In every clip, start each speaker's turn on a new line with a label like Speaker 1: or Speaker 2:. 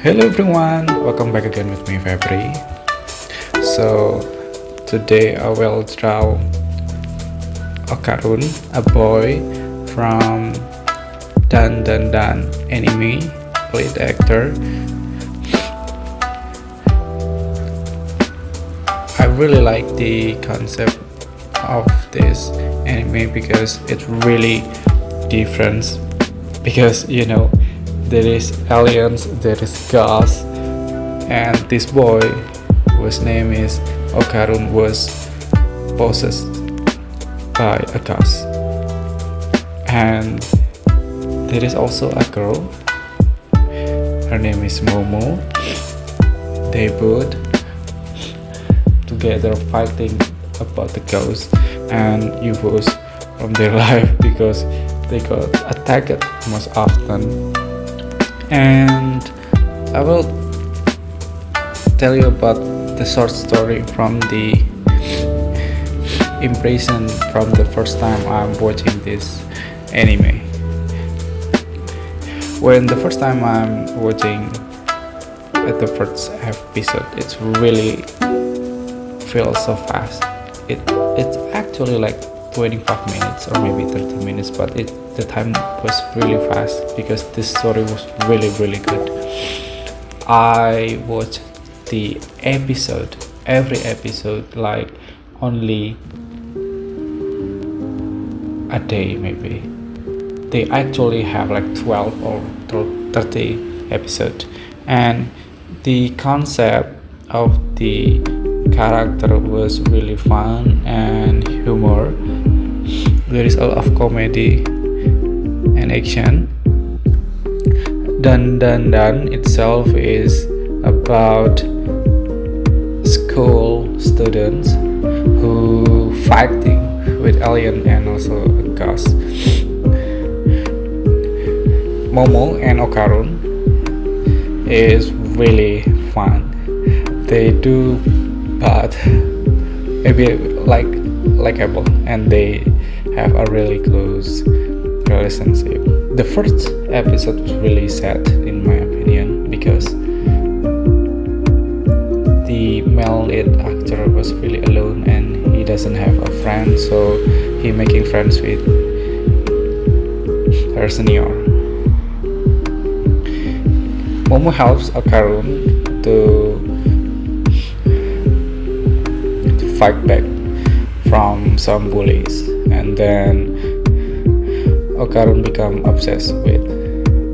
Speaker 1: Hello everyone, welcome back again with me Febri. So today I will draw Okarun, a boy from Dandadan anime, lead actor. I really like the concept of this anime because it's really different. Because there is aliens, there is gas, and this boy, whose name is Okarun, was possessed by a gas. And there is also a girl, her name is Momo. They both together fighting about the ghost and UFOs from their life because they got attacked most often. And I will tell you about the short story from the impression from the first time I'm watching this anime. When the first time I'm watching at the first episode, it's really feels so fast. It's actually like 25 minutes or maybe 30 minutes, but the time was really fast because this story was really good. I watched the every episode like only a day maybe. They actually have like 12 or 30 episodes, and the concept of the character was really fun and humor. There is a lot of comedy and action. Dandadan itself is about school students who fighting with alien and also a ghost. Momo and Okarun is really fun. They do but maybe likable, and they have a really close relationship. The first episode was really sad in my opinion because the male lead actor was really alone and he doesn't have a friend, so he making friends with her senior. Momo helps Okarun to fight back from some bullies, and then Okarun become obsessed with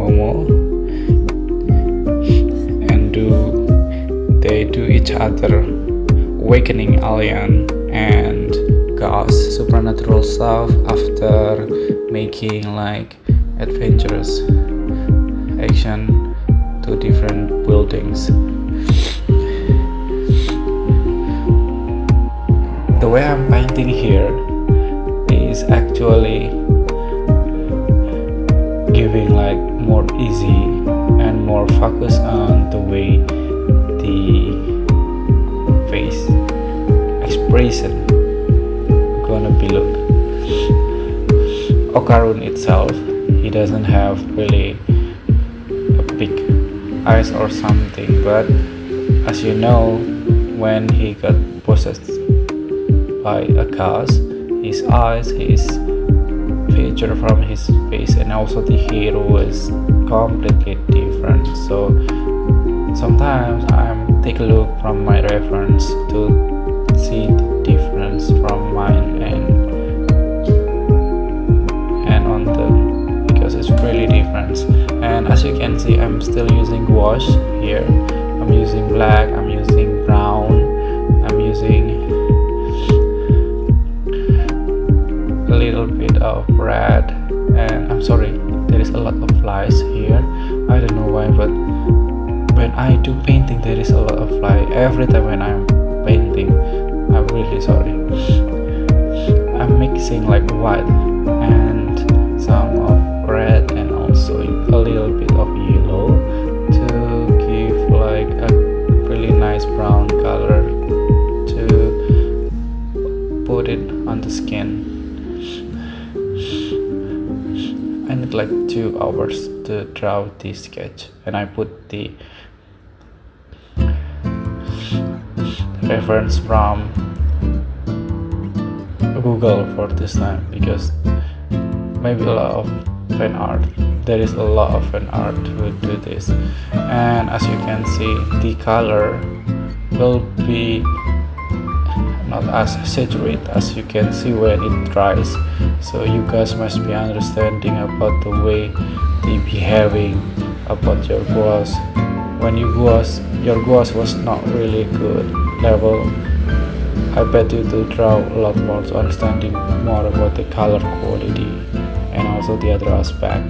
Speaker 1: Momo, and they do each other awakening alien and ghost supernatural stuff after making like adventurous action to different buildings. The way I'm painting here is actually giving like more easy and more focus on the way the face expression gonna be look. Okarun itself, he doesn't have really a big eyes or something, but as you know, when he got possessed by a ghost, his eyes, his feature from his face, and also the hair was completely different. So sometimes I'm take a look from my reference to see the difference from mine and on them because it's really different. And as you can see, I'm still using gouache here. I'm using black, I'm using brown, I'm using a little bit of red, and I'm sorry, there is a lot of flies here. I don't know why, but when I do painting there is a lot of fly every time when I'm painting. I'm really sorry. I'm mixing like white and some of red and also a little bit of yellow to give like a really nice brown color to put it on the skin. I need like 2 hours to draw this sketch, and I put the reference from Google for this time, because maybe a lot of fan art. There is a lot of fan art who do this, and as you can see, the color will be not as saturated as you can see when it dries. So you guys must be understanding about the way they behaving about your gouache. When you gouache, your gouache was not really good level, I bet you to draw a lot more to understanding more about the color quality and also the other aspect.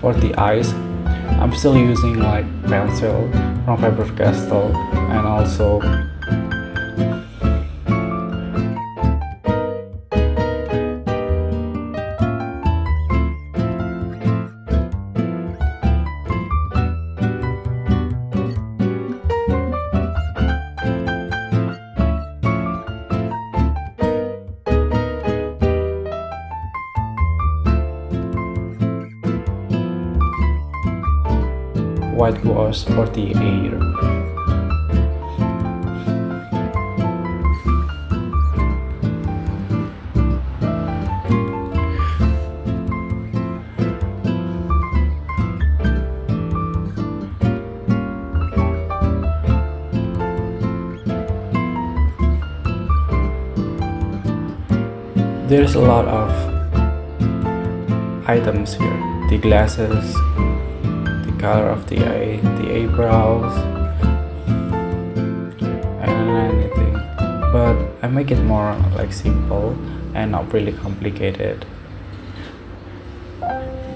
Speaker 1: For the eyes, I'm still using like pencil from Faber-Castell, and also white gouache for the hair. There's a lot of items here. The glasses, the color of the eye, the eyebrows, and anything. But I make it more like simple and not really complicated.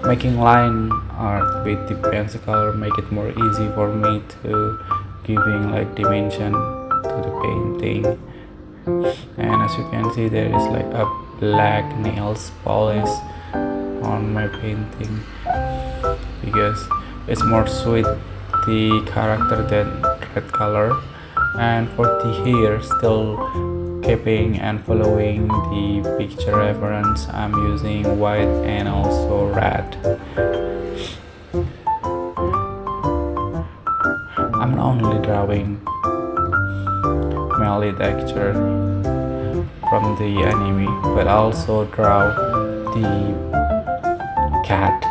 Speaker 1: Making line art with the pencil color make it more easy for me to giving like dimension to the painting. And as you can see, there is like a black nails polish on my painting because it's more sweet the character than red color. And for the hair, still keeping and following the picture reference, I'm using white and also red. I'm not only drawing melee texture from the anime, but also draw the cat.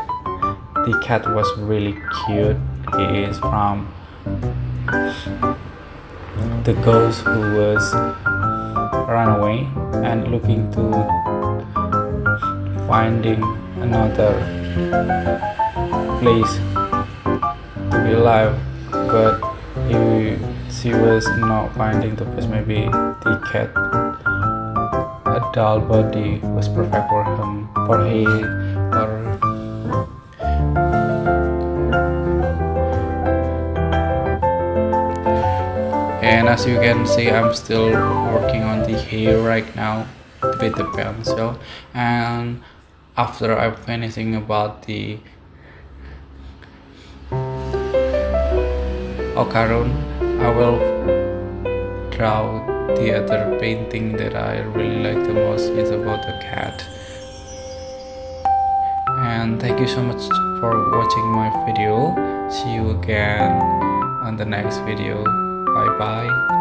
Speaker 1: The cat was really cute. He is from the ghost who was run away and looking to finding another place to be alive, but she was not finding the place. Maybe the cat, a doll body was perfect for him, for he or and as you can see, I'm still working on the hair right now with the pencil, and after I'm finishing about the Ocarun, I will draw the other painting that I really like the most is about the cat. And thank you so much for watching my video. See you again on the next video. Bye bye.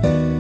Speaker 2: Bye.